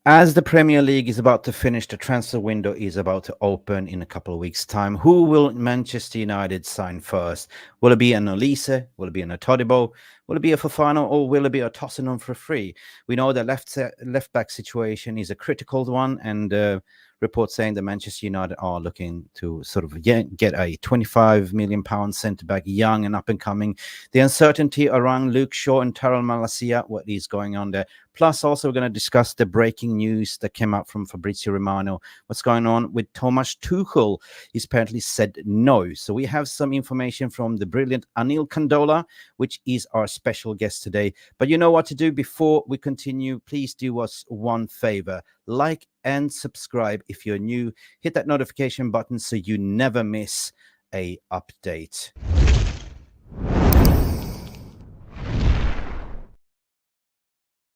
As the Premier League is about to finish, the transfer window is about to open in a couple of weeks' time. Who will Manchester United sign first? Will it be an OLISE? Will it be an Todibo? Will it be a Fofana? Or will it be a Tossin on for free? We know the left back situation is a critical one, and reports saying that Manchester United are looking to sort of get a £25 million centre back, young and up and coming. The uncertainty around Luke Shaw and Tyrell Malacia, what is going on there? Plus, also, we're going to discuss the breaking news that came out from Fabrizio Romano. What's going on with Thomas Tuchel? He's apparently said no. So we have some information from the brilliant Anil Kandola, which is our special guest today. But you know what to do before we continue. Please do us one favor. Like and subscribe if you're new. Hit that notification button so you never miss a update.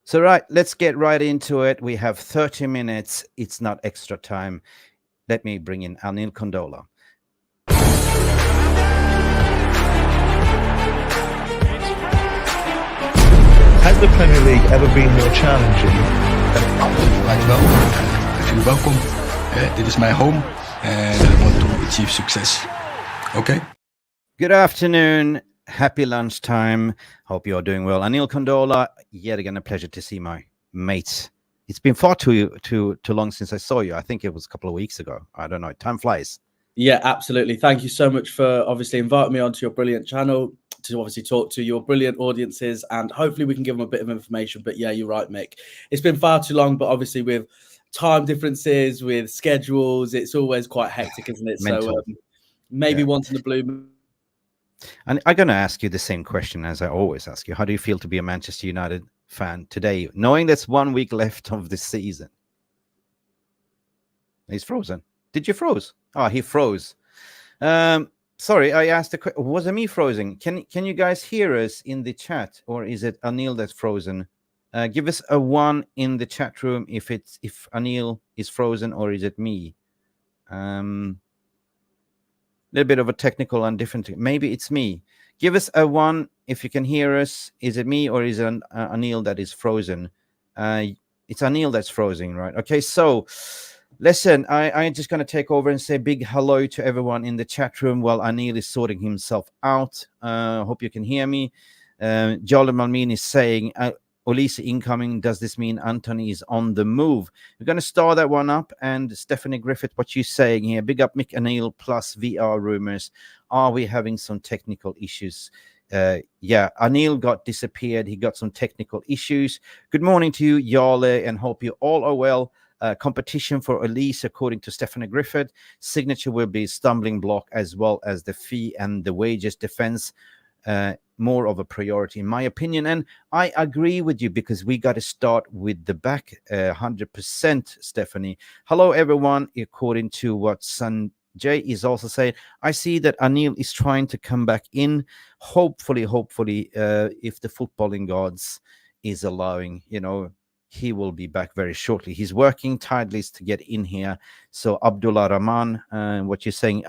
So, right, let's get right into it. We have 30 minutes. It's not extra time. Let me bring in Anil Kandola. Has the Premier League ever been more challenging? Right, well, I feel welcome. Dit is my home and I want to achieve success. Okay? Good afternoon. Happy lunchtime. Hope you're doing well. Anil Kandola, yet again, a pleasure to see my mates. It's been far too long since I saw you. I think it was a couple of weeks ago. I don't know. Time flies. Yeah, absolutely. Thank you so much for obviously inviting me onto your brilliant channel to obviously talk to your brilliant audiences, and hopefully we can give them a bit of information. But yeah, you're right, Mick. It's been far too long, but obviously with time differences, with schedules, it's always quite hectic, isn't it? Mental. So maybe once in a blue moon. And I'm going to ask you the same question as I always ask you. How do you feel to be a Manchester United fan today, knowing there's 1 week left of the season? He's frozen. Did you froze? Oh, he froze. Sorry, I asked the question. Was it me frozen? Can you guys hear us in the chat, or is it Anil that's frozen? Give us a 1 in the chat room if Anil is frozen, or is it me? Little bit of a technical and different. Maybe it's me. Give us a 1 if you can hear us. Is it me or is it Anil that is frozen? It's Anil that's frozen, right? Okay, so listen, I'm just going to take over and say big hello to everyone in the chat room while Anil is sorting himself out. Hope you can hear me. Jolly Malmin is saying, OLISE incoming. Does this mean Anthony is on the move? We're going to start that one up. And Stephanie Griffith, what you saying here? Big up Mick Anil plus VR rumors. Are we having some technical issues? Yeah, Anil got disappeared. He got some technical issues. Good morning to you, Yale, and hope you all are well. Competition for OLISE, according to Stephanie Griffith. Signature will be stumbling block as well as the fee and the wages defense. More of a priority, in my opinion. And I agree with you because we got to start with the back 100%, Stephanie. Hello, everyone. According to what Sanjay is also saying, I see that Anil is trying to come back in. Hopefully, if the footballing gods is allowing, he will be back very shortly. He's working tirelessly to get in here. So Abdullah Rahman, what you're saying,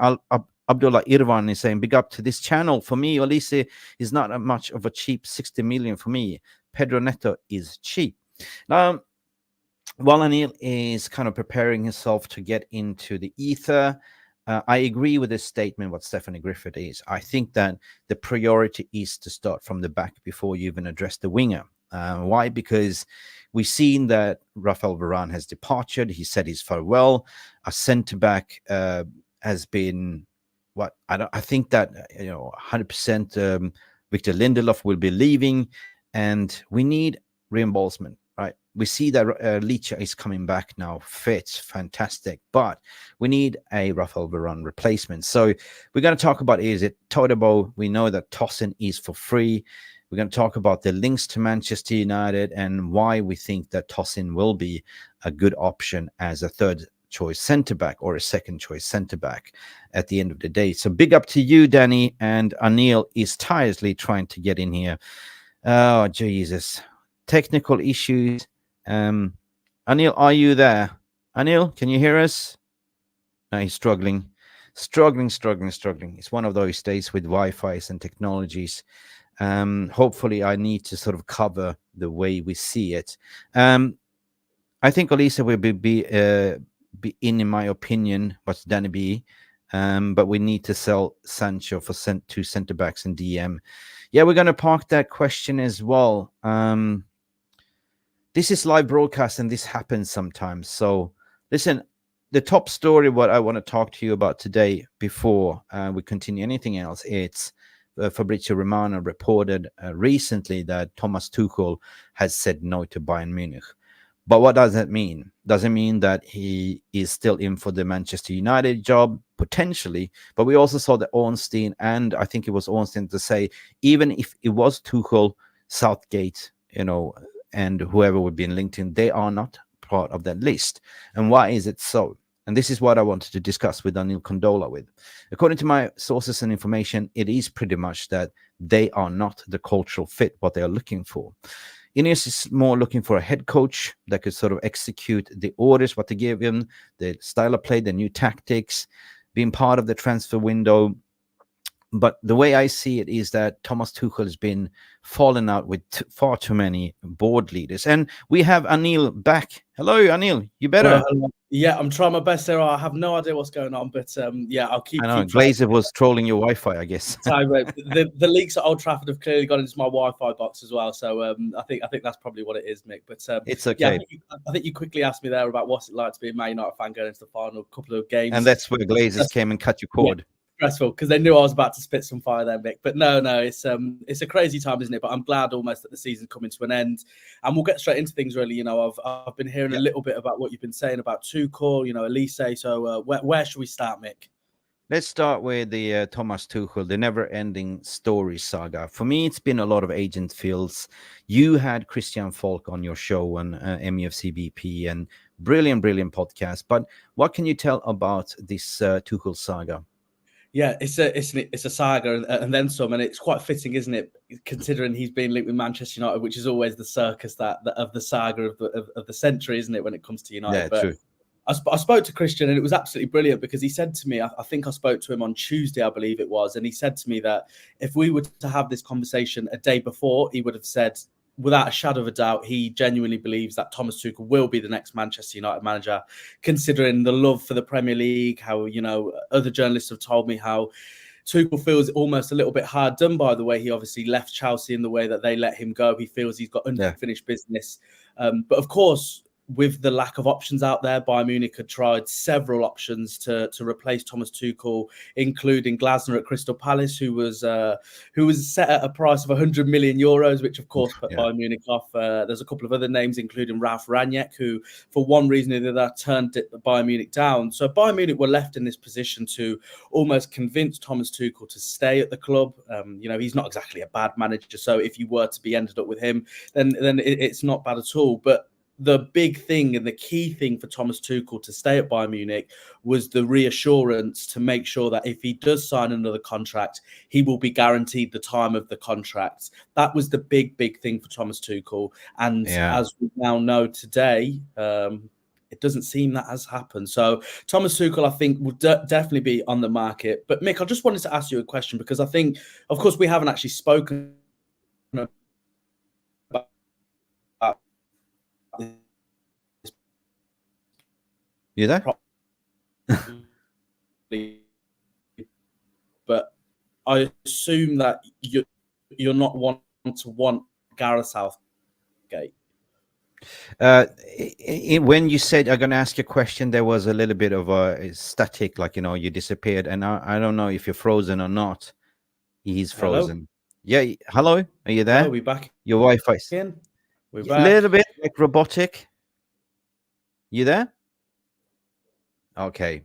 Abdullah Irvan is saying, big up to this channel. For me, OLISE is not much of a cheap 60 million for me. Pedro Neto is cheap. Now, while Anil is kind of preparing himself to get into the ether, I agree with this statement, what Stephanie Griffith is. I think that the priority is to start from the back before you even address the winger. Why? Because we've seen that Rafael Varane has departed. He said his farewell. A centre-back has been... I think that 100% Victor Lindelof will be leaving, and we need reimbursement, right? We see that Licha is coming back now, fit, fantastic, but we need a Rafael Varane replacement. So we're going to talk about, is it Todibo? We know that Tossin is for free. We're going to talk about the links to Manchester United and why we think that Tossin will be a good option as a third choice centre back or a second choice centre back at the end of the day. So big up to you, Danny. And Anil is tirelessly trying to get in here. Oh, Jesus. Technical issues. Anil, are you there? Anil, can you hear us? No, he's struggling. Struggling. It's one of those days with Wi-Fi's and technologies. Hopefully I need to sort of cover the way we see it. I think OLISE will be in my opinion, what's Danny B. But we need to sell Sancho for two centre backs in DM. Yeah, we're going to park that question as well. This is live broadcast and this happens sometimes. So listen, the top story, what I want to talk to you about today before we continue anything else, it's Fabrizio Romano reported recently that Thomas Tuchel has said no to Bayern Munich. But what does that mean? Does it mean that he is still in for the Manchester United job? Potentially. But we also saw that Ornstein, and I think it was Ornstein to say, even if it was Tuchel, Southgate, and whoever would be in LinkedIn, they are not part of that list. And why is it so? And this is what I wanted to discuss with Anil Kandola with. According to my sources and information, it is pretty much that they are not the cultural fit, what they are looking for. Ineos is more looking for a head coach that could sort of execute the orders, what they give him, the style of play, the new tactics, being part of the transfer window. But the way I see it is that Thomas Tuchel has been falling out with far too many board leaders. And we have Anil back. Hello, Anil. You better. Yeah, I'm trying my best there. I have no idea what's going on, but yeah, I'll keep. I know Glazer was trolling your Wi-Fi, I guess. the leaks at Old Trafford have clearly gone into my Wi-Fi box as well. So I think that's probably what it is, Mick. But it's okay. Yeah, I think you quickly asked me there about what's it like to be a Man United fan going into the final couple of games, and that's where Glazers came and cut your cord. Yeah. Stressful because they knew I was about to spit some fire there, Mick. But no, it's a crazy time, isn't it? But I'm glad almost that the season's coming to an end, and we'll get straight into things. Really, I've been hearing a little bit about what you've been saying about Tuchel, OLISE. So where should we start, Mick? Let's start with the Thomas Tuchel, the never-ending story saga. For me, it's been a lot of agent feels. You had Christian Falk on your show on MufcBP, and brilliant podcast. But what can you tell about this Tuchel saga? Yeah, it's a saga and then some, and it's quite fitting, isn't it? Considering he's been linked with Manchester United, which is always the circus that of the saga of the century, isn't it? When it comes to United, yeah, but true. I spoke to Christian, and it was absolutely brilliant because he said to me, I think I spoke to him on Tuesday, I believe it was, and he said to me that if we were to have this conversation a day before, he would have said, without a shadow of a doubt, he genuinely believes that Thomas Tuchel will be the next Manchester United manager, considering the love for the Premier League, how, other journalists have told me how Tuchel feels almost a little bit hard done by the way he obviously left Chelsea in the way that they let him go. He feels he's got unfinished business. But of course, with the lack of options out there, Bayern Munich had tried several options to replace Thomas Tuchel, including Glasner at Crystal Palace, who was set at a price of 100 million euros, which of course put Bayern Munich off. There's a couple of other names, including Ralf Rangnick, who for one reason or another turned Bayern Munich down. So Bayern Munich were left in this position to almost convince Thomas Tuchel to stay at the club. He's not exactly a bad manager, so if you were to be ended up with him, then it's not bad at all. But the big thing and the key thing for Thomas Tuchel to stay at Bayern Munich was the reassurance to make sure that if he does sign another contract, he will be guaranteed the time of the contract. That was the big thing for Thomas Tuchel. And as we now know today, it doesn't seem that has happened. So Thomas Tuchel, I think, will definitely be on the market. But Mick, I just wanted to ask you a question because I think, of course, we haven't actually spoken about You there? But I assume that you're not one to want Gareth Southgate. When you said I'm going to ask you a question, there was a little bit of a static, like, you disappeared. And I don't know if you're frozen or not. He's frozen. Hello? Yeah. Hello? Are you there? Are we back? Your Wi-Fi's in? We're a back. little bit like robotic. You there? Okay.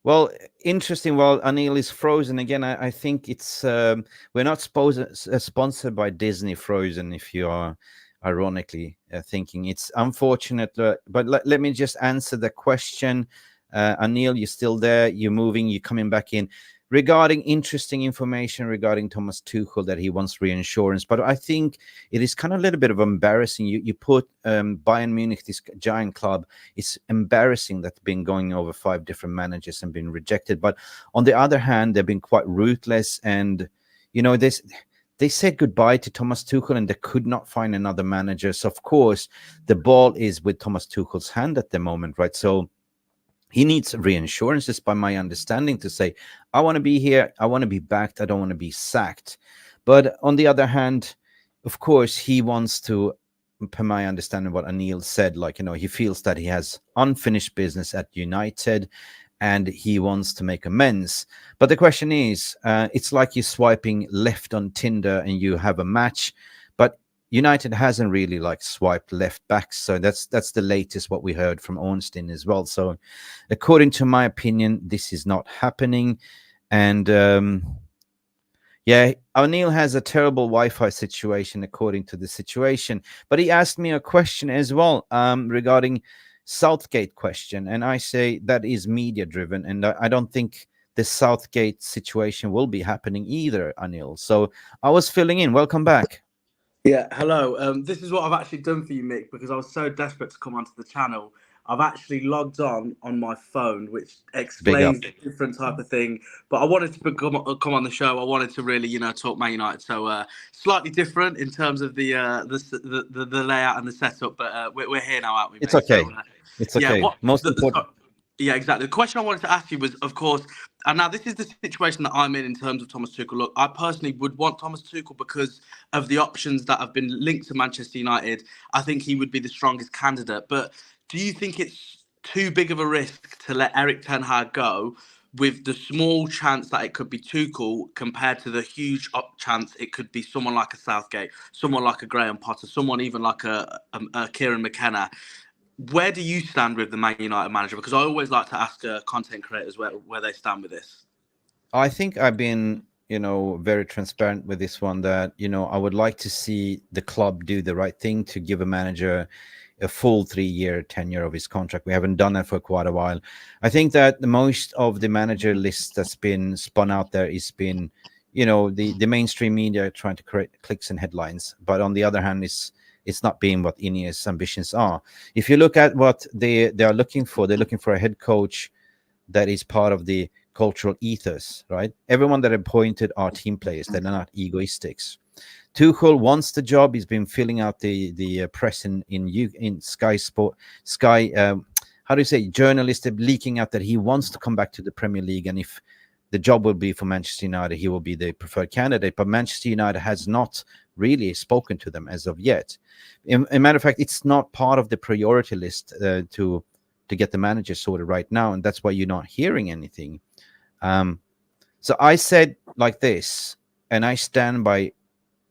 Well, interesting. Well, Anil is frozen again. I think it's we're not sponsored by Disney Frozen. If you are ironically thinking, it's unfortunate. But let me just answer the question. Anil, you're still there. You're moving. You're coming back in. Regarding interesting information regarding Thomas Tuchel that he wants reinsurance, but I think it is kind of a little bit of embarrassing. You put Bayern Munich, this giant club, it's embarrassing that's been going over 5 different managers and been rejected. But on the other hand, they've been quite ruthless, and they said goodbye to Thomas Tuchel and they could not find another manager. So of course, the ball is with Thomas Tuchel's hand at the moment, right? So he needs reassurances, by my understanding, to say, I want to be here, I want to be backed, I don't want to be sacked. But on the other hand, of course, he wants to, per my understanding, what Anil said, like, he feels that he has unfinished business at United and he wants to make amends. But the question is, it's like you're swiping left on Tinder and you have a match, but United hasn't really like swiped left back. So that's the latest what we heard from Ornstein as well. So according to my opinion, this is not happening. And yeah, O'Neill has a terrible Wi-Fi situation according to the situation. But he asked me a question as well regarding Southgate question. And I say that is media driven. And I don't think the Southgate situation will be happening either, Anil. So I was filling in. Welcome back. Yeah, hello. This is what I've actually done for you, Mick, because I was so desperate to come onto the channel. I've actually logged on my phone, which explains the different type of thing. But I wanted to come on the show. I wanted to really, talk Man United. So slightly different in terms of the layout and the setup. But we're here now, aren't we, mate? It's okay. So, it's okay. Yeah, Most important. Yeah, exactly. The question I wanted to ask you was, of course, and now this is the situation that I'm in terms of Thomas Tuchel. Look, I personally would want Thomas Tuchel because of the options that have been linked to Manchester United. I think he would be the strongest candidate. But do you think it's too big of a risk to let Erik ten Hag go with the small chance that it could be Tuchel compared to the huge chance it could be someone like a Southgate, someone like a Graham Potter, someone even like a Kieran McKenna? Where do you stand with the Man United manager? Because I always like to ask content creators where they stand with this. I think I've been, very transparent with this one that, I would like to see the club do the right thing to give a manager a full 3-year tenure of his contract. We haven't done that for quite a while. I think that the most of the manager list that's been spun out there has been, the mainstream media trying to create clicks and headlines. But on the other hand, it's not being what Ineos' ambitions are. If you look at what they are looking for, they're looking for a head coach that is part of the cultural ethos, right? Everyone that appointed are team players. They're not egoistics. Tuchel wants the job. He's been filling out the press in Sky Sport, how do you say, journalists are leaking out that he wants to come back to the Premier League. And if the job will be for Manchester United, he will be the preferred candidate. But Manchester United has not really spoken to them as of yet. In a matter of fact, it's not part of the priority list to get the manager sorted right now, and that's why you're not hearing anything. So I said like this, and I stand by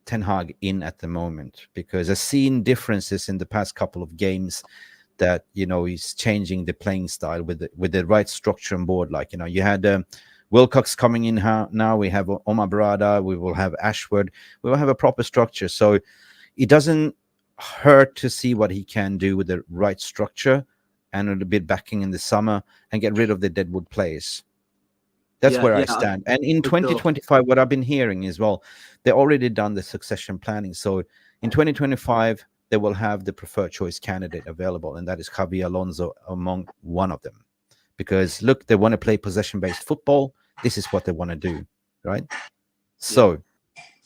Ten Hag in at the moment because I've seen differences in the past couple of games that he's changing the playing style with the right structure on board. Like you had Wilcox coming in now. We have Omar Barada. We will have Ashford. We will have a proper structure. So it doesn't hurt to see what he can do with the right structure and a bit backing in the summer and get rid of the deadwood players. That's where I stand. And in 2025, what I've been hearing is, well, they already done the succession planning. So in 2025, they will have the preferred choice candidate available, and that is Xabi Alonso among one of them. Because, look, they want to play possession-based football. This is what they want to do, right? So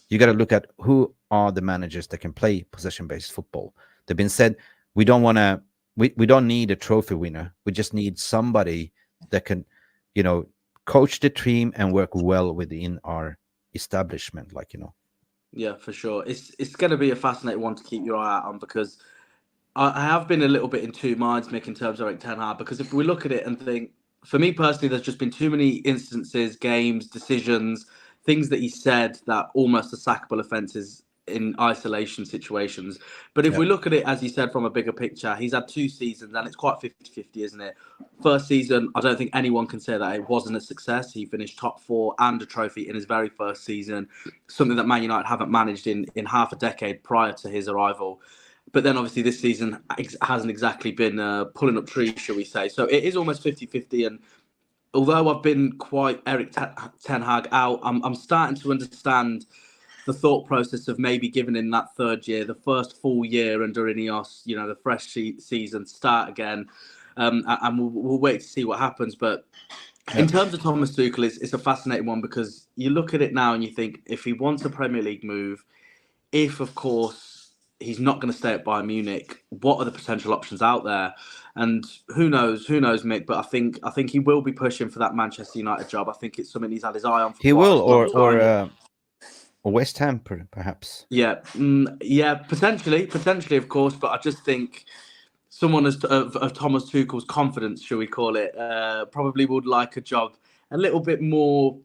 you got to look at who are the managers that can play possession-based football. They've been said, we don't want to, we don't need a trophy winner. We just need somebody that can, coach the team and work well within our establishment, Yeah, for sure. It's going to be a fascinating one to keep your eye out on because I have been a little bit in two minds, Mick, in terms of Erik ten Hag, because if we look at it and think, for me personally, there's just been too many instances, games, decisions, things that he said that almost are sackable offences in isolation situations. But if we look at it, as you said, from a bigger picture, he's had 2 seasons and it's quite 50-50, isn't it? First season, I don't think anyone can say that it wasn't a success. He finished top 4 and a trophy in his very first season, something that Man United haven't managed in half a decade prior to his arrival. But then obviously this season hasn't exactly been pulling up trees, shall we say. So it is almost 50-50. And although I've been quite Erik ten Hag out, I'm starting to understand the thought process of maybe giving in that third year, the first full year under Ineos, the fresh season, start again. and we'll wait to see what happens. But in terms of Thomas Tuchel, it's a fascinating one, because you look at it now and you think, if he wants a Premier League move, if of course he's not going to stay at Bayern Munich, what are the potential options out there? And who knows, Mick? But I think he will be pushing for that Manchester United job. I think it's something he's had his eye on. He will, or West Ham, perhaps. Yeah, potentially, of course. But I just think someone of Thomas Tuchel's confidence, shall we call it, probably would like a job a little bit more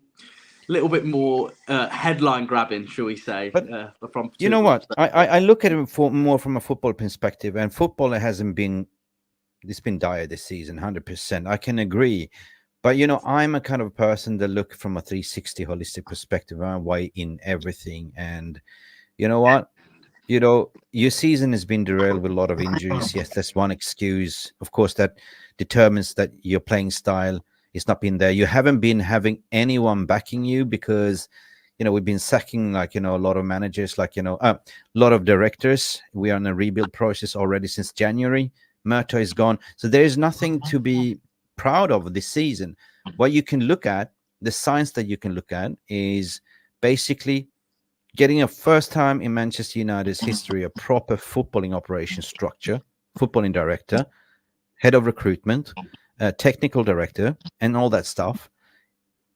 headline grabbing, shall we say? But from you know what? I look at it more from a football perspective, and football hasn't been. It's been dire this season, 100%. I can agree. But, I'm a kind of person that look from a 360 holistic perspective. I weigh in everything. And you know what? Your season has been derailed with a lot of injuries. Yes, that's one excuse. Of course, that determines that your playing style is not been there. You haven't been having anyone backing you, because, we've been sacking, a lot of managers, a lot of directors. We are in a rebuild process already since January. Murto is gone. So there is nothing to be proud of this season. What you can look at, the signs that you can look at, is basically getting a first time in Manchester United's history a proper footballing operation structure, footballing director, head of recruitment, technical director, and all that stuff.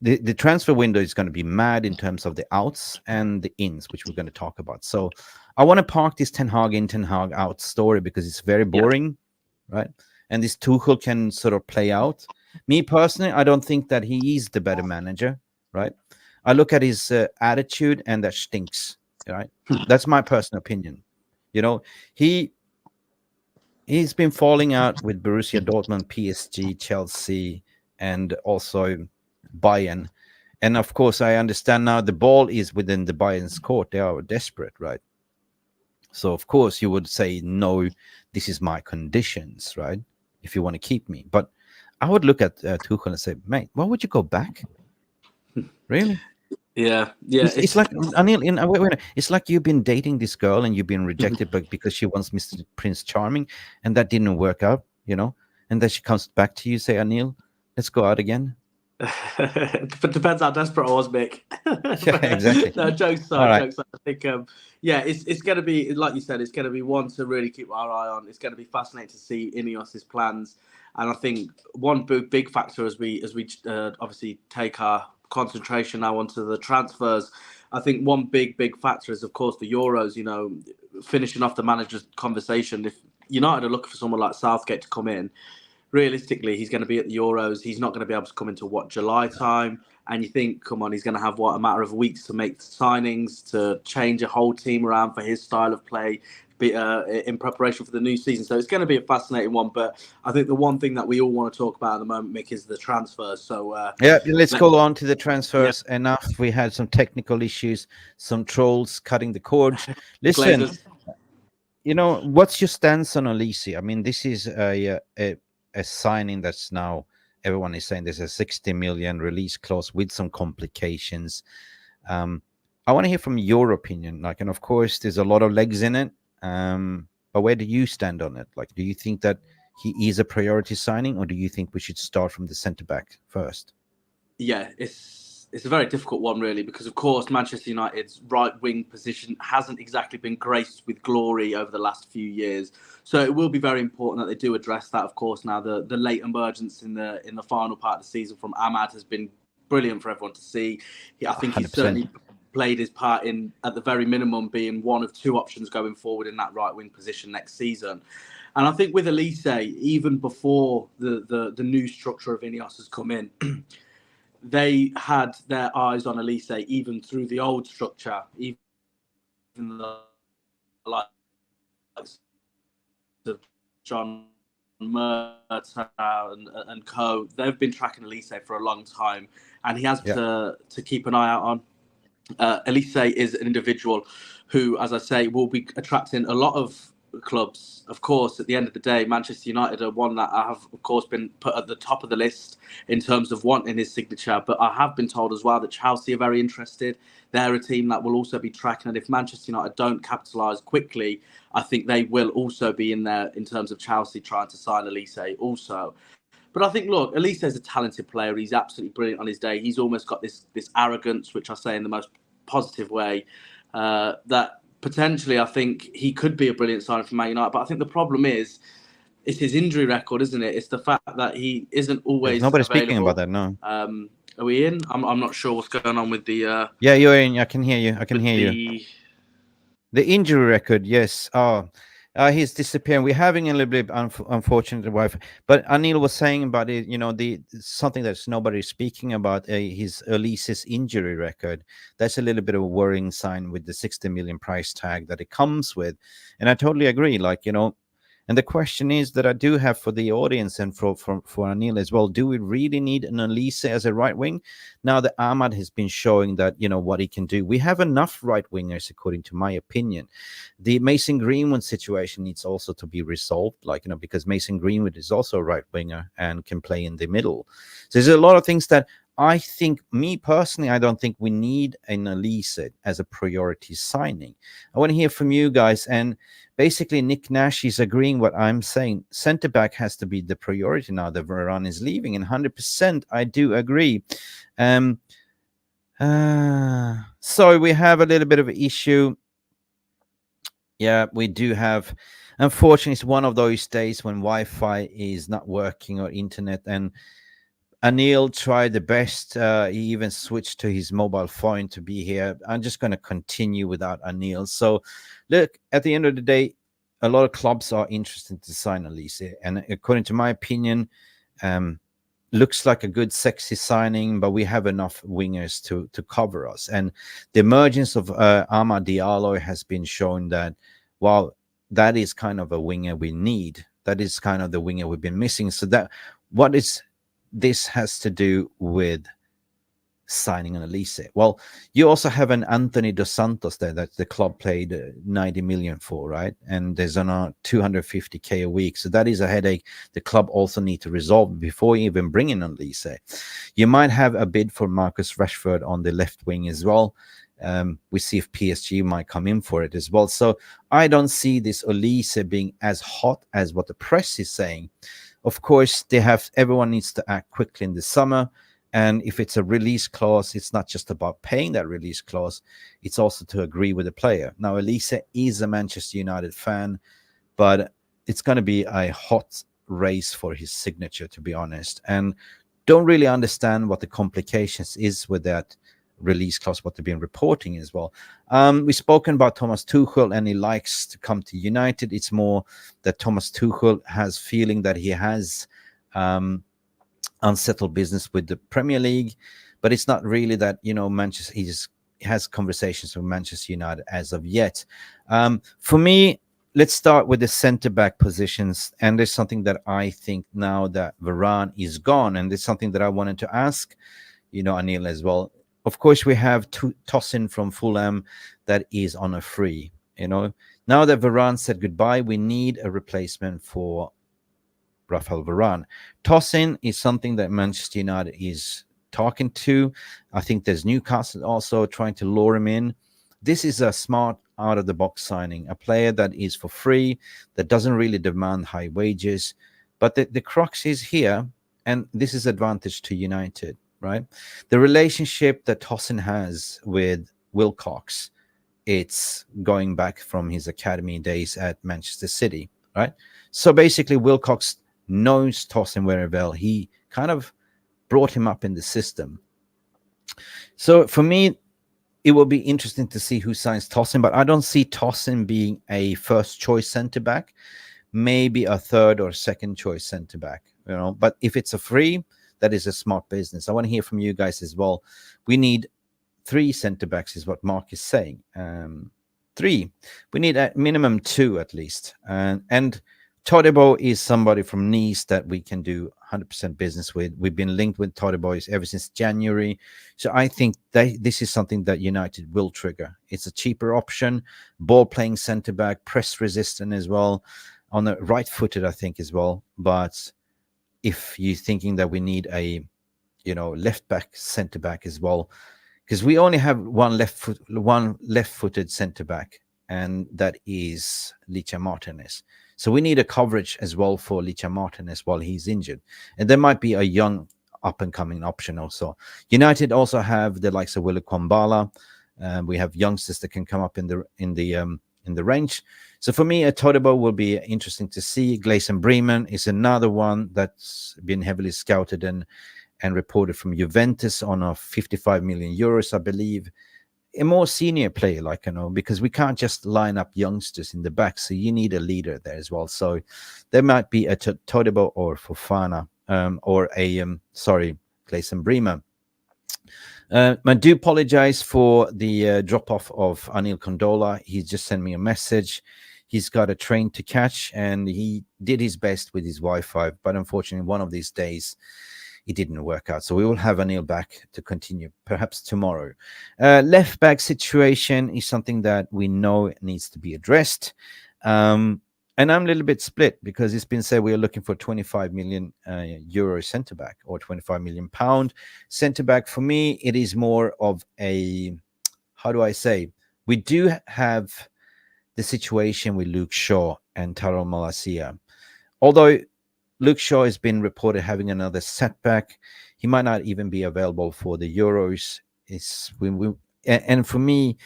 The transfer window is going to be mad in terms of the outs and the ins, which we're going to talk about. So I want to park this Ten Hag in, Ten Hag out story, because it's very boring, right? And this Tuchel can sort of play out. Me personally, I don't think that he is the better manager, right? I look at his attitude, and that stinks, right? That's my personal opinion. He's been falling out with Borussia Dortmund, PSG, Chelsea, and also Bayern. And of course, I understand now the ball is within the Bayern's court. They are desperate, right? So of course you would say, no, this is my conditions, right? If you want to keep me. But I would look at Tuchel and say, mate, why would you go back? Really? Yeah. It's like, Anil, it's like you've been dating this girl and you've been rejected because she wants Mr. Prince Charming, and that didn't work out, and then she comes back to you, say, Anil, let's go out again. But depends how desperate I was, Mick. Yeah, exactly. No, jokes aside, right. jokes aside. I think, it's going to be, like you said, it's going to be one to really keep our eye on. It's going to be fascinating to see Ineos's plans, and I think one big factor as we obviously take our concentration now onto the transfers. I think one big factor is, of course, the Euros. Finishing off the manager's conversation. If United are looking for someone like Southgate to come in, realistically, he's going to be at the Euros. He's not going to be able to come into July time. And you think, come on, he's going to have a matter of weeks to make signings, to change a whole team around for his style of play, in preparation for the new season. So it's going to be a fascinating one. But I think the one thing that we all want to talk about at the moment, Mick, is the transfers. So let's go on to the transfers. Yeah. Enough. We had some technical issues, some trolls cutting the cords. Listen, what's your stance on Olise? I mean, this is a signing that's now everyone is saying there's a 60 million release clause with some complications. I want to hear from your opinion. And of course, there's a lot of legs in it. But where do you stand on it? Do you think that he is a priority signing, or do you think we should start from the centre back first? Yeah, it's a very difficult one, really, because of course Manchester United's right wing position hasn't exactly been graced with glory over the last few years. So it will be very important that they do address that. Of course, now the late emergence in the final part of the season from Ahmad has been brilliant for everyone to see. I think 100%. He's certainly played his part in, at the very minimum, being one of two options going forward in that right wing position next season. And I think with Olise, even before the new structure of Ineos has come in, they had their eyes on Olise even through the old structure, even the likes of John Murta and co. They've been tracking Olise for a long time, and he has to keep an eye out on. Olise is an individual who, as I say, will be attracting a lot of clubs. Of course, at the end of the day, Manchester United are one that I have, of course, been put at the top of the list in terms of wanting his signature. But I have been told as well that Chelsea are very interested. They're a team that will also be tracking. And if Manchester United don't capitalise quickly, I think they will also be in there in terms of Chelsea trying to sign Elise also. But I think, look, Elise is a talented player. He's absolutely brilliant on his day. He's almost got this arrogance, which I say in the most positive way, that potentially I think he could be a brilliant signing for Man United. But I think the problem is, it's his injury record, isn't it? It's the fact that he isn't always Nobody's available. speaking about that, no. Are we in? I'm not sure what's going on with the... Yeah, you're in. I can hear you. I can hear you. The injury record, yes. He's disappearing. We're having a little bit unfortunate wife, but Anil was saying about it. You know, something that's nobody speaking about. His Elise's injury record. That's a little bit of a worrying sign with the 60 million price tag that it comes with, and I totally agree. Like, you know, and the question is that I do have for the audience and for Anil as well. Do we really need an Elise as a right wing? Now that Ahmad has been showing that, you know, what he can do, we have enough right wingers, according to my opinion. The Mason Greenwood situation needs also to be resolved, like, you know, because Mason Greenwood is also a right winger and can play in the middle. So there's a lot of things that I think, me personally, I don't think we need an Elise as a priority signing. I want to hear from you guys. And basically, Nick Nash is agreeing what I'm saying. Centre back has to be the priority now that Varane is leaving. And 100%, I do agree. So we have a little bit of an issue. Yeah, we do have. Unfortunately, it's one of those days when Wi-Fi is not working or internet. And Anil tried the best. He even switched to his mobile phone to be here. I'm just going to continue without Anil. So, look, at the end of the day, a lot of clubs are interested to sign Elise. And according to my opinion, looks like a good, sexy signing, but we have enough wingers to cover us. And the emergence of Amad Diallo has been shown that, well, that is kind of a winger we need. That is kind of the winger we've been missing. So that this has to do with signing an Elise. Well, you also have an Anthony Dos Santos there that the club paid 90 million for, right? And there's on 250k a week. So that is a headache the club also need to resolve before even bringing an Elise. You might have a bid for Marcus Rashford on the left wing as well. We see if PSG might come in for it as well. So I don't see this Elise being as hot as what the press is saying. Of course, everyone needs to act quickly in the summer. And if it's a release clause, it's not just about paying that release clause. It's also to agree with the player. Now, Elise is a Manchester United fan, but it's going to be a hot race for his signature, to be honest. And don't really understand what the complications is with that release clause, what they've been reporting as well. We've spoken about Thomas Tuchel, and he likes to come to United. It's more that Thomas Tuchel has feeling that he has unsettled business with the Premier League, but it's not really that, you know, Manchester, he has conversations with Manchester United as of yet. For me, let's start with the centre-back positions, and there's something that I think now that Varane is gone, and there's something that I wanted to ask, you know, Anil as well. Of course, we have Tossin from Fulham that is on a free, you know. Now that Varane said goodbye, we need a replacement for Rafael Varane. Tossin is something that Manchester United is talking to. I think there's Newcastle also trying to lure him in. This is a smart out-of-the-box signing, a player that is for free, that doesn't really demand high wages. But the crux is here, and this is advantage to United, right? The relationship that Tossin has with Wilcox, it's going back from his academy days at Manchester City, right? So basically, Wilcox knows Tossin very well. He kind of brought him up in the system. So for me, it will be interesting to see who signs Tossin, but I don't see Tossin being a first choice centre back, maybe a third or second choice centre back, you know. But if it's a free, that is a smart business. I want to hear from you guys as well. We need 3 centre backs, is what Mark is saying. 3. We need a minimum 2 at least. And Todibo is somebody from Nice that we can do 100% business with. We've been linked with Todibo ever since January. So I think this is something that United will trigger. It's a cheaper option, ball-playing centre-back, press-resistant as well, on the right-footed, I think, as well. But if you're thinking that we need a, you know, left-back, centre-back as well, because we only have one left-footed centre-back and that is Licha Martinez. So we need a coverage as well for Licha Martinez while he's injured. And there might be a young up-and-coming option also. United also have the likes of Willy Kwambala. We have youngsters that can come up in the range. So for me, a Todibo will be interesting to see. Gleison Bremen is another one that's been heavily scouted and reported from Juventus on a 55 million euros, I believe. A more senior player, because we can't just line up youngsters in the back. So you need a leader there as well. So there might be a Todibo or Fofana, or a Gleison Bremen. I do apologize for the drop-off of Anil Kandola. He just sent me a message. He's got a train to catch, and he did his best with his Wi-Fi. But unfortunately, one of these days, it didn't work out. So we will have Anil back to continue, perhaps tomorrow. Left back situation is something that we know needs to be addressed. And I'm a little bit split because it's been said we are looking for 25 million euro centre back or 25 million pound centre back. For me, it is more of a, how do I say? We do have the situation with Luke Shaw and Tyrell Malacia. Although Luke Shaw has been reported having another setback, he might not even be available for the Euros. And for me,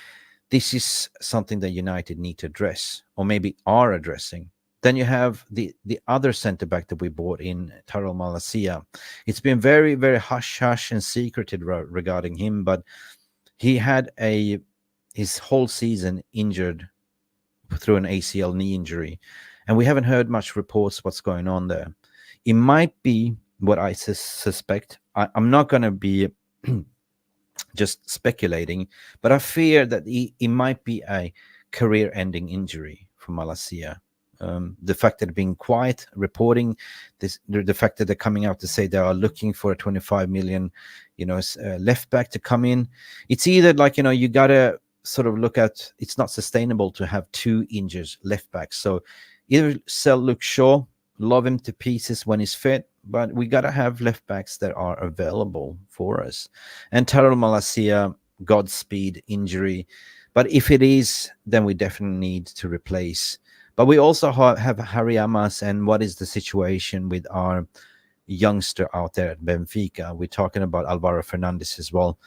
this is something that United need to address, or maybe are addressing. Then you have the other centre-back that we bought in, Tyrell Malacia. It's been very, very hush-hush and secreted regarding him, but he had his whole season injured through an ACL knee injury, and we haven't heard much reports what's going on there. It might be what I suspect. I'm not going to be just speculating, but I fear that it might be a career-ending injury for Malacia. The fact that they're being quiet, reporting this, the fact that they're coming out to say they are looking for a 25 million, left back to come in. It's either you gotta sort of look at, it's not sustainable to have two injured left backs. So either sell Luke Shaw, love him to pieces when he's fit, but we got to have left backs that are available for us. And Tyrell Malacia, Godspeed injury. But if it is, then we definitely need to replace. But we also have Harry Amas, and what is the situation with our youngster out there at Benfica? We're talking about Alvaro Fernandez as well.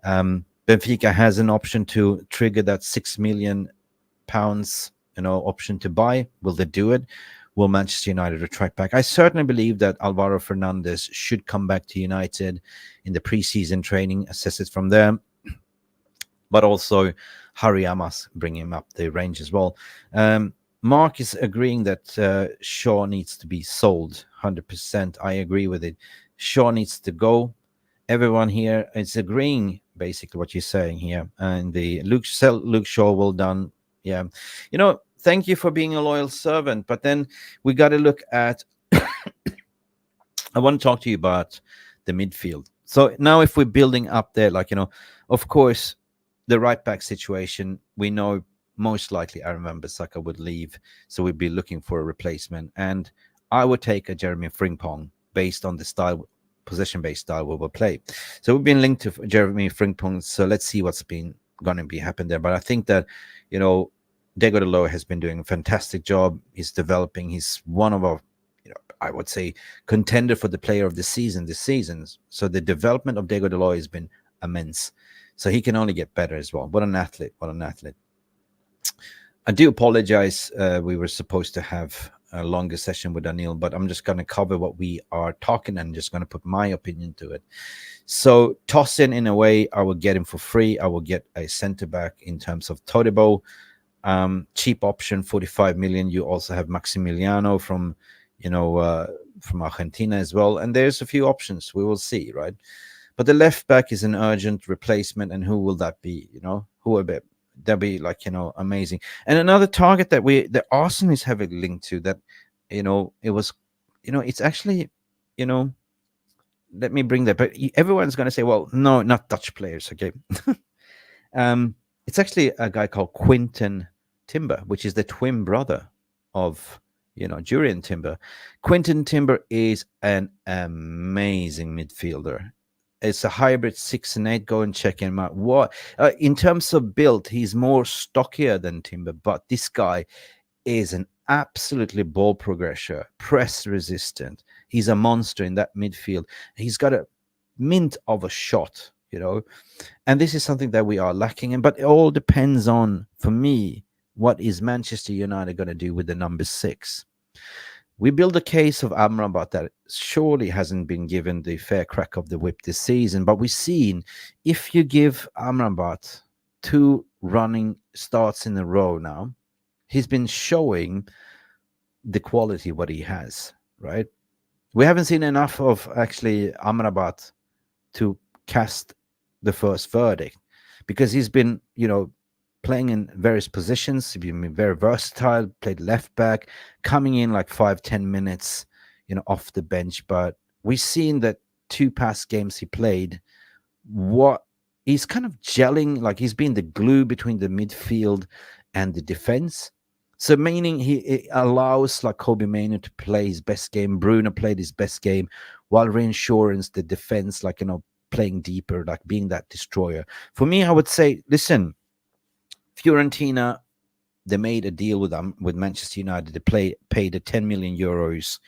Benfica has an option to trigger that £6 million, option to buy. Will they do it? Will Manchester United retract back? I certainly believe that Alvaro Fernandez should come back to United in the preseason training, assess it from there. But also Harry Amas, bring him up the range as well. Mark is agreeing that Shaw needs to be sold 100%. I agree with it. Shaw needs to go. Everyone here is agreeing basically what you're saying here. And the Luke Shaw, well done. Yeah. Thank you for being a loyal servant. But then we got to look at, I want to talk to you about the midfield. So now if we're building up there, of course, the right back situation, we know most likely Aaron Wan-Bissaka would leave. So we'd be looking for a replacement. And I would take a Jeremy Frimpong based on the style, possession-based style we will play. So we've been linked to Jeremy Frimpong. So let's see what's been going to be happen there. But I think that, Diogo Dalot has been doing a fantastic job. He's developing. He's one of our, I would say, contender for the player of the season this season. So the development of Diogo Dalot has been immense. So he can only get better as well. What an athlete. What an athlete. I do apologize. We were supposed to have a longer session with Anil, but I'm just going to cover what we are talking and just going to put my opinion to it. So Tossin, in a way, I will get him for free. I will get a centre-back in terms of Todibo. Cheap option, 45 million. You also have Maximiliano from Argentina as well. And there's a few options. We will see, right? But the left back is an urgent replacement. And who will that be? Who will be? That'll be amazing. And another target that Arsenal is heavily linked to, that, it was, it's actually, let me bring that. But everyone's going to say, well, no, not Dutch players. Okay. It's actually a guy called Quinton Timber, which is the twin brother of, Jurrien Timber. Quinton Timber is an amazing midfielder. It's a hybrid 6 and 8. Go and check him out. What in terms of build, he's more stockier than Timber, but this guy is an absolutely ball progressor, press resistant. He's a monster in that midfield. He's got a mint of a shot, and this is something that we are lacking in. But it all depends on, for me, what is Manchester United going to do with the number 6? We build a case of Amrabat that surely hasn't been given the fair crack of the whip this season, but we've seen if you give Amrabat 2 running starts in a row now, he's been showing the quality what he has, right? We haven't seen enough of actually Amrabat to cast the first verdict, because he's been, playing in various positions. He's been very versatile, played left back, coming in like 5-10 minutes, off the bench. But we've seen that 2 past games he played, what he's kind of gelling, like he's been the glue between the midfield and the defense. So meaning it allows like Kobe Mainoo to play his best game. Bruno played his best game, while reinsurance the defense, like, playing deeper, like being that destroyer. For me, I would say, listen, Fiorentina, they made a deal with Manchester United. They paid a 10 million euros,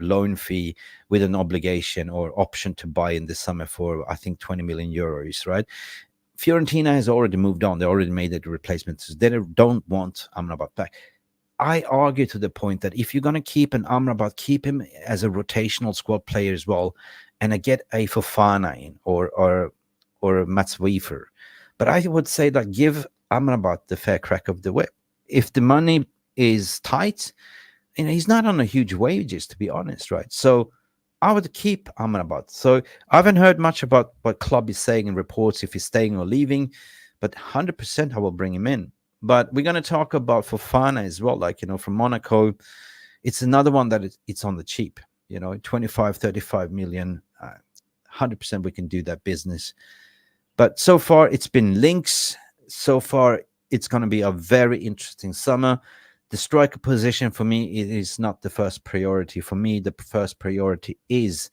loan fee with an obligation or option to buy in the summer for, I think, 20 million euros, right? Fiorentina has already moved on. They already made the replacements. They don't want Amrabat back. I argue to the point that if you're going to keep an Amrabat, keep him as a rotational squad player as well, and get a Fofana in or a Mats Wiefer. But I would say that give Amrabat the fair crack of the whip. If the money is tight, he's not on a huge wages, to be honest, right? So I would keep Amrabat. So I haven't heard much about what club is saying in reports if he's staying or leaving, but 100% I will bring him in. But we're going to talk about Fofana as well, from Monaco. It's another one that it's on the cheap, 25, 35 million. 100% we can do that business. But so far, it's been links. So far, it's going to be a very interesting summer. The striker position, for me, it is not the first priority. For me, the first priority is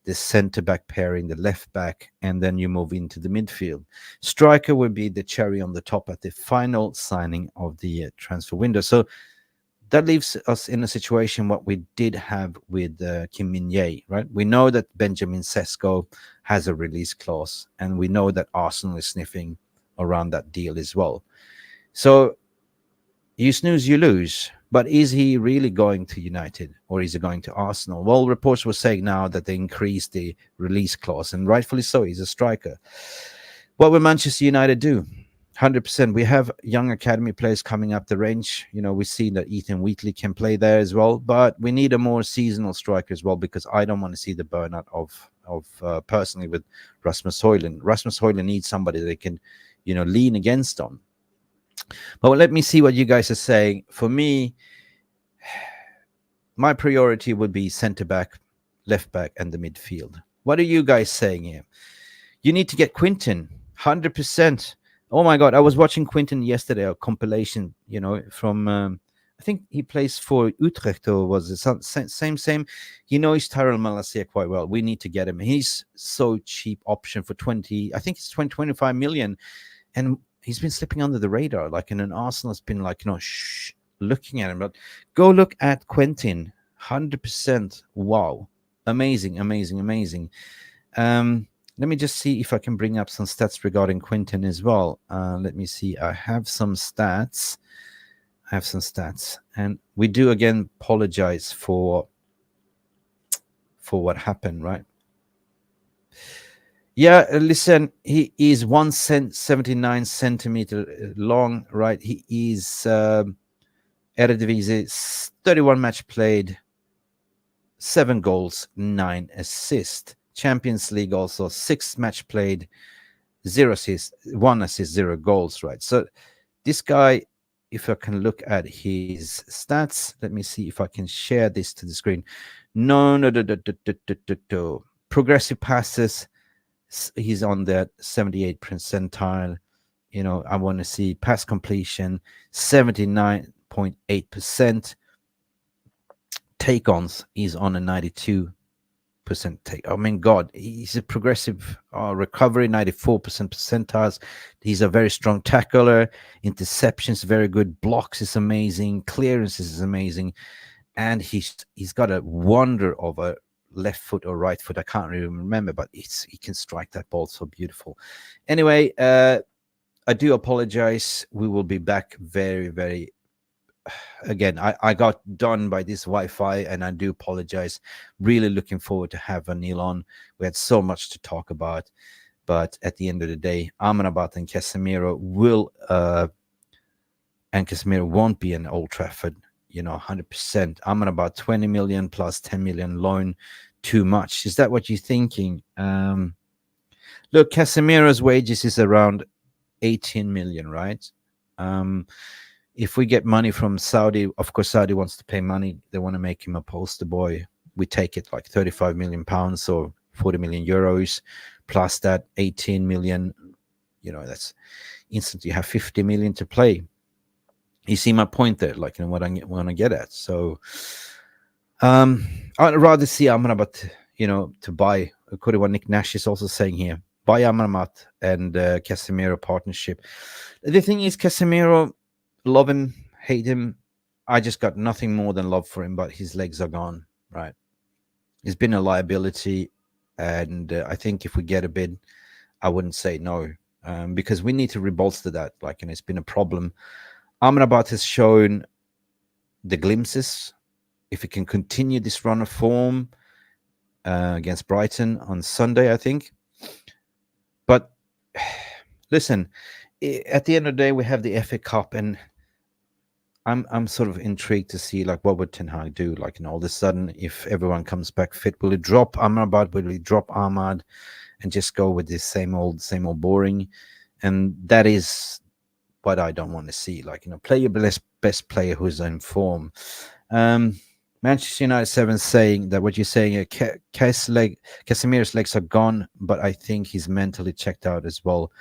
the centre-back pairing, the left-back, and then you move into the midfield. Striker will be the cherry on the top at the final signing of the transfer window. So that leaves us in a situation what we did have with Kim Min-jae, right? We know that Benjamin Sesko has a release clause, and we know that Arsenal is sniffing around that deal as well. So you snooze, you lose. But is he really going to United, or is he going to Arsenal? Well, reports were saying now that they increased the release clause, and rightfully so. He's a striker. What will Manchester United do? 100%. We have young academy players coming up the range. We've seen that Ethan Wheatley can play there as well, but we need a more seasonal striker as well, because I don't want to see the burnout of personally with Rasmus Højlund. Rasmus Højlund needs somebody they can, lean against on. But let me see what you guys are saying. For me, my priority would be centre-back, left-back, and the midfield. What are you guys saying here? You need to get Quinten, 100%. Oh my God, I was watching Quinten yesterday, a compilation, from, I think he plays for Utrecht, or was it same. He knows Tyrell Malacia quite well. We need to get him. He's so cheap option for 25 million. And he's been slipping under the radar, and Arsenal's been looking at him. But go look at Quinten, 100%. Wow. Amazing. Let me just see if I can bring up some stats regarding Quinten as well. Let me see. I have some stats. And we do again apologize for what happened, right? Yeah, listen, he is 179 centimeter long, right? He is Eredivisie, 31 match played, 7 goals, 9 assists. Champions League also 6 match played, 0 assists, 1 assist, 0 goals, right? So this guy, if I can look at his stats, let me see if I can share this to the screen. No. Progressive passes, he's on that 78th percentile. I want to see pass completion, 79.8%. Take-ons, he's on a 92 take. I mean, God, he's a progressive recovery, 94% percentiles. He's a very strong tackler. Interceptions, very good. Blocks is amazing. Clearances is amazing. And he's got a wonder of a left foot or right foot. I can't really remember, but he can strike that ball so beautiful. Anyway, I do apologize. We will be back very, very again. I got done by this Wi-Fi, and I do apologize. Really looking forward to have Anil on. We had so much to talk about, but at the end of the day, Amrabat and Casemiro won't be in Old Trafford. 100%. Amrabat 20 million plus 10 million loan. Too much. Is that what you're thinking? Look, Casemiro's wages is around 18 million, right? If we get money from Saudi, of course, Saudi wants to pay money. They want to make him a poster boy. We take it like 35 million pounds or 40 million euros, plus that 18 million. That's instantly you have 50 million to play. You see my point there, like what I want to get at. So I'd rather see Amrabat, to buy. According to what Nick Nash is also saying here, buy Amrabat and Casemiro partnership. The thing is, Casemiro, love him, hate him. I just got nothing more than love for him, but his legs are gone, right? He's been a liability, and I think if we get a bid, I wouldn't say no, because we need to rebolster that. It's been a problem. Amrabat has shown the glimpses. If he can continue this run of form against Brighton on Sunday, I think. But listen, at the end of the day, we have the FA Cup, and I'm sort of intrigued to see what would Ten Hag do. All of a sudden, if everyone comes back fit, will he drop Amrabat? Will he drop Ahmad and just go with this same old boring? And that is what I don't want to see. Play your best player who's in form. Manchester United 7 saying that what you're saying, Casemiro's legs are gone, but I think he's mentally checked out as well.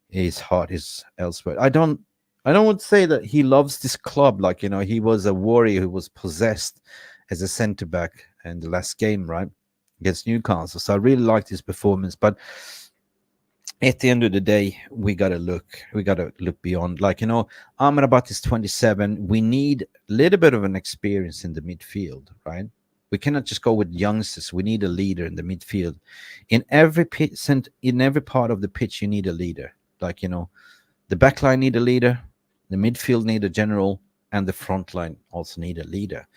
His heart is elsewhere. I don't want to say that he loves this club. He was a warrior who was possessed as a centre back in the last game, right, against Newcastle. So I really liked his performance, but at the end of the day, we gotta look beyond. Amrabat is 27. We need a little bit of an experience in the midfield, right? We cannot just go with youngsters. We need a leader in the midfield. In every part of the pitch, you need a leader. The back line need a leader, the midfield need a general, and the front line also need a leader.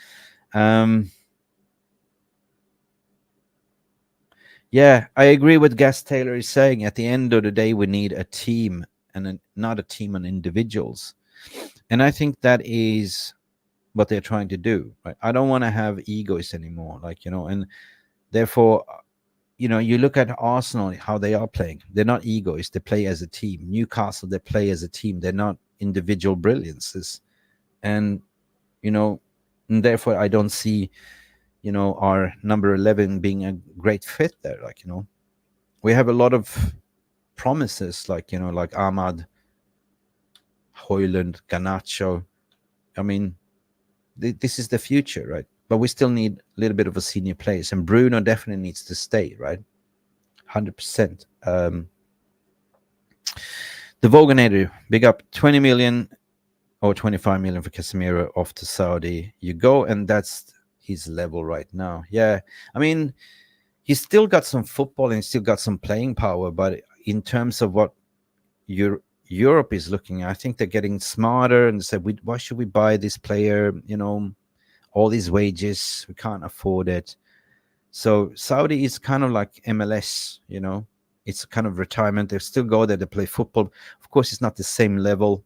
Yeah, I agree with Gas Taylor is saying. At the end of the day, we need a team and not a team on individuals. And I think that is what they're trying to do. Right? I don't want to have egos anymore. And therefore, you look at Arsenal, how they are playing. They're not egos. They play as a team. Newcastle, they play as a team. They're not individual brilliances. And, and therefore, I don't see our number 11 being a great fit there. We have a lot of promises, like Ahmad, Højlund, Garnacho. I mean, this is the future, right? But we still need a little bit of a senior players, and Bruno definitely needs to stay, right? 100%. The Voganator, big up, 20 million or 25 million for Casemiro off to Saudi. You go, and that's his level right now. Yeah, I mean, he's still got some football and he's still got some playing power, but in terms of what Europe is looking at, I think they're getting smarter and said, why should we buy this player? All these wages, we can't afford it. So Saudi is kind of like MLS, it's kind of retirement. They still go there to play football. Of course, it's not the same level,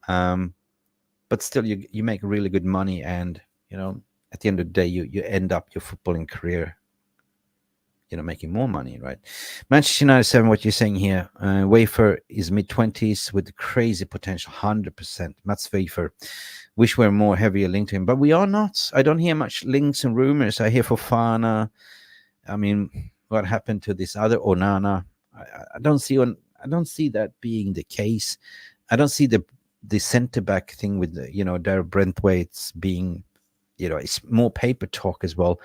but still you make really good money, and at the end of the day, you end up your footballing career, making more money, right? Manchester United 7, what you're saying here, Wafer is mid-20s with crazy potential, 100%. Mats Wafer, wish we're more heavier linked to him, but we are not. I don't hear much links and rumors. I hear Fofana. I mean, what happened to this other Onana? I don't see that being the case. I don't see the centre back thing with Darryl Brentwaite's being. It's more paper talk as well.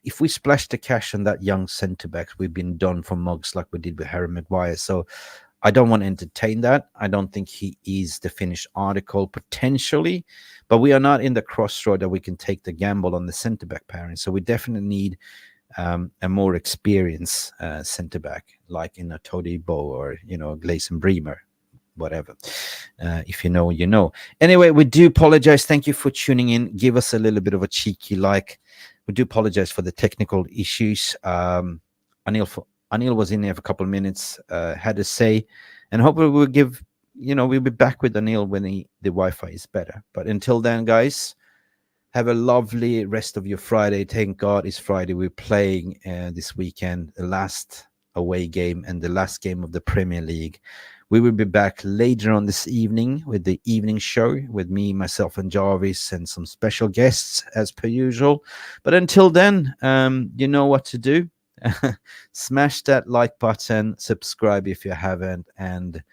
if we splash the cash on that young centre back, we've been done for mugs like we did with Harry Maguire. So I don't want to entertain that. I don't think he is the finished article potentially, but we are not in the crossroad that we can take the gamble on the centre back pairing. So we definitely need a more experienced centre back, like in a Todibo or, you know, Gleison Bremer, whatever. If you know, you know. Anyway, we do apologize. Thank you for tuning in. Give us a little bit of a cheeky like. We do apologize for the technical issues. Anil was in there for a couple of minutes, had a say, and hopefully we'll give, you know, we'll be back with Anil when the Wi-Fi is better. But until then, guys, have a lovely rest of your Friday. Thank God it's Friday. We're playing this weekend, the last away game and the last game of the Premier League. We will be back later on this evening with the evening show with me, myself, and Jarvis, and some special guests as per usual. But until then, you know what to do. Smash that like button, subscribe if you haven't, and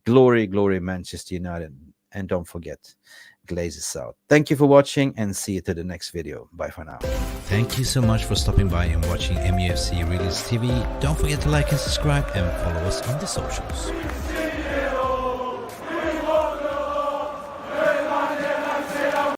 glory, glory, Manchester United. And don't forget, Glazes out. Thank you for watching, and see you to the next video. Bye for now. Thank you so much for stopping by and watching Mufc Realist TV. Don't forget to like and subscribe, and follow us on the socials.